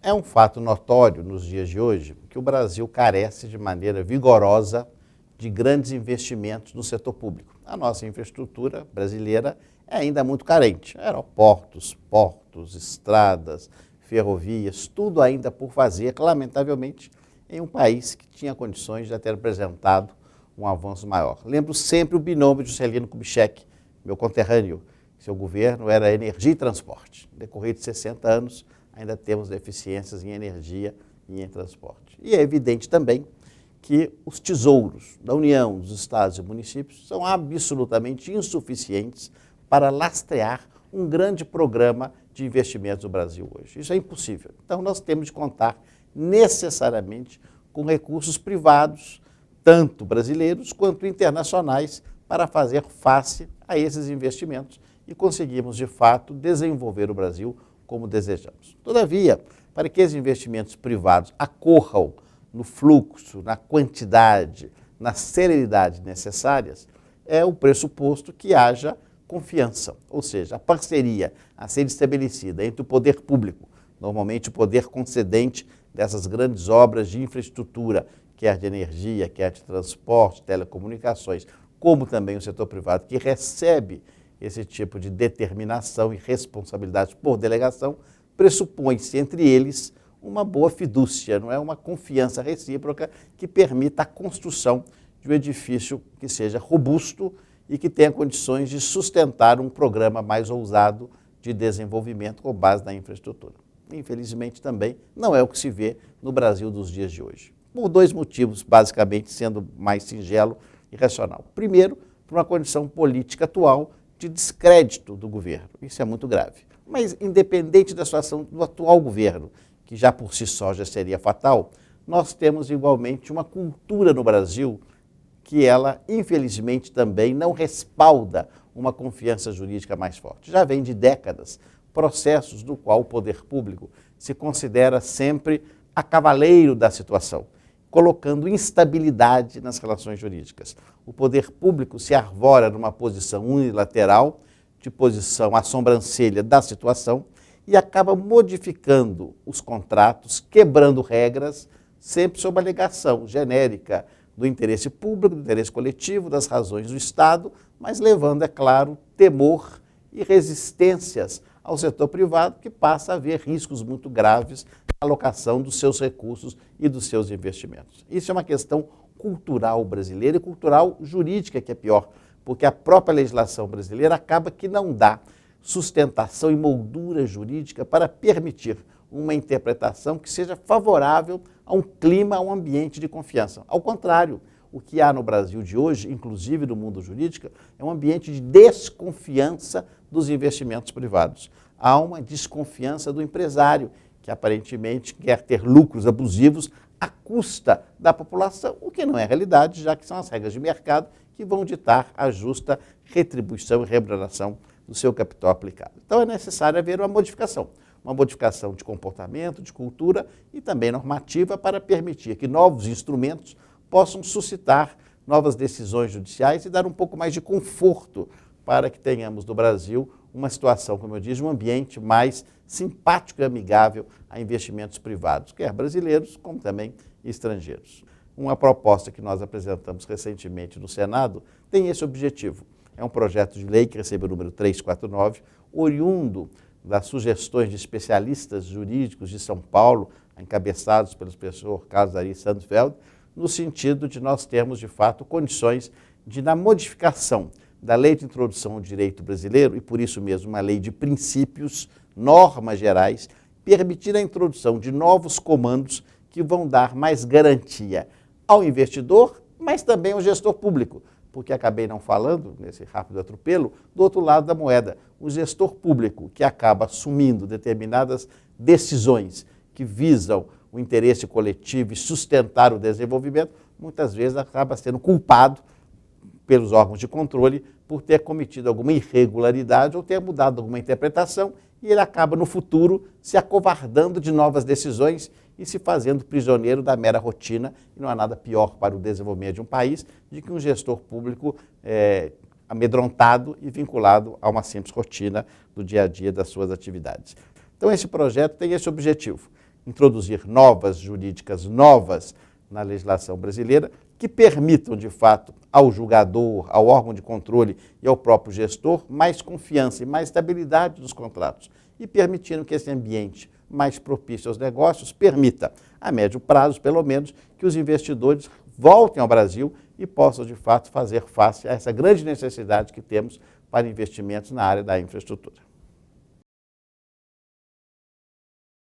É um fato notório nos dias de hoje que o Brasil carece de maneira vigorosa de grandes investimentos no setor público. A nossa infraestrutura brasileira é ainda muito carente. Aeroportos, portos, estradas, ferrovias, tudo ainda por fazer, lamentavelmente, em um país que tinha condições de ter apresentado um avanço maior. Lembro sempre o binômio de Juscelino Kubitschek, meu conterrâneo. Seu governo era energia e transporte. No decorrer de 60 anos, ainda temos deficiências em energia e em transporte. E é evidente também que os tesouros da União, dos estados e municípios são absolutamente insuficientes para lastrear um grande programa de investimentos no Brasil hoje. Isso é impossível. Então, nós temos de contar necessariamente com recursos privados, tanto brasileiros quanto internacionais, para fazer face a esses investimentos e conseguirmos, de fato, desenvolver o Brasil como desejamos. Todavia, para que esses investimentos privados ocorram no fluxo, na quantidade, na celeridade necessárias, é o pressuposto que haja confiança, ou seja, a parceria a ser estabelecida entre o poder público, normalmente o poder concedente dessas grandes obras de infraestrutura, quer de energia, quer de transporte, telecomunicações, como também o setor privado que recebe esse tipo de determinação e responsabilidade por delegação, pressupõe-se entre eles uma boa fidúcia, não é? Uma confiança recíproca que permita a construção de um edifício que seja robusto e que tenha condições de sustentar um programa mais ousado de desenvolvimento com base na infraestrutura. Infelizmente também não é o que se vê no Brasil dos dias de hoje. Por dois motivos, basicamente, sendo mais singelo e racional. Primeiro, por uma condição política atual de descrédito do governo. Isso é muito grave. Mas, independente da situação do atual governo, que já por si só já seria fatal, nós temos igualmente uma cultura no Brasil que ela, infelizmente, também não respalda uma confiança jurídica mais forte. Já vem de décadas processos do qual o poder público se considera sempre a cavaleiro da situação, colocando instabilidade nas relações jurídicas. O poder público se arvora numa posição unilateral, de posição à sobrancelha da situação, e acaba modificando os contratos, quebrando regras, sempre sob a alegação genérica do interesse público, do interesse coletivo, das razões do Estado, mas levando, é claro, temor e resistências ao setor privado, que passa a ver riscos muito graves na alocação dos seus recursos e dos seus investimentos. Isso é uma questão cultural brasileira e cultural jurídica, que é pior, porque a própria legislação brasileira acaba que não dá sustentação e moldura jurídica para permitir uma interpretação que seja favorável a um clima, a um ambiente de confiança. Ao contrário, o que há no Brasil de hoje, inclusive no mundo jurídico, é um ambiente de desconfiança dos investimentos privados. Há uma desconfiança do empresário, que aparentemente quer ter lucros abusivos à custa da população, o que não é realidade, já que são as regras de mercado que vão ditar a justa retribuição e remuneração do seu capital aplicado. Então é necessário haver uma modificação de comportamento, de cultura e também normativa para permitir que novos instrumentos possam suscitar novas decisões judiciais e dar um pouco mais de conforto para que tenhamos no Brasil uma situação, como eu disse, um ambiente mais simpático e amigável a investimentos privados, quer brasileiros como também estrangeiros. Uma proposta que nós apresentamos recentemente no Senado tem esse objetivo. É um projeto de lei que recebeu o número 349, oriundo das sugestões de especialistas jurídicos de São Paulo, encabeçados pelo professor Carlos Ari Sandfeld, no sentido de nós termos, de fato, condições de, na modificação da Lei de Introdução ao Direito Brasileiro, e por isso mesmo uma lei de princípios, normas gerais, permitir a introdução de novos comandos que vão dar mais garantia ao investidor, mas também ao gestor público, porque acabei não falando, nesse rápido atropelo, do outro lado da moeda, o gestor público que acaba assumindo determinadas decisões que visam o interesse coletivo e sustentar o desenvolvimento, muitas vezes acaba sendo culpado pelos órgãos de controle por ter cometido alguma irregularidade ou ter mudado alguma interpretação, e ele acaba no futuro se acovardando de novas decisões e se fazendo prisioneiro da mera rotina. E não há nada pior para o desenvolvimento de um país de que um gestor público amedrontado e vinculado a uma simples rotina do dia a dia das suas atividades. Então esse projeto tem esse objetivo, introduzir normas jurídicas novas na legislação brasileira que permitam, de fato, ao julgador, ao órgão de controle e ao próprio gestor mais confiança e mais estabilidade dos contratos e permitindo que esse ambiente mais propício aos negócios permita, a médio prazo, pelo menos, que os investidores voltem ao Brasil e possam, de fato, fazer face a essa grande necessidade que temos para investimentos na área da infraestrutura.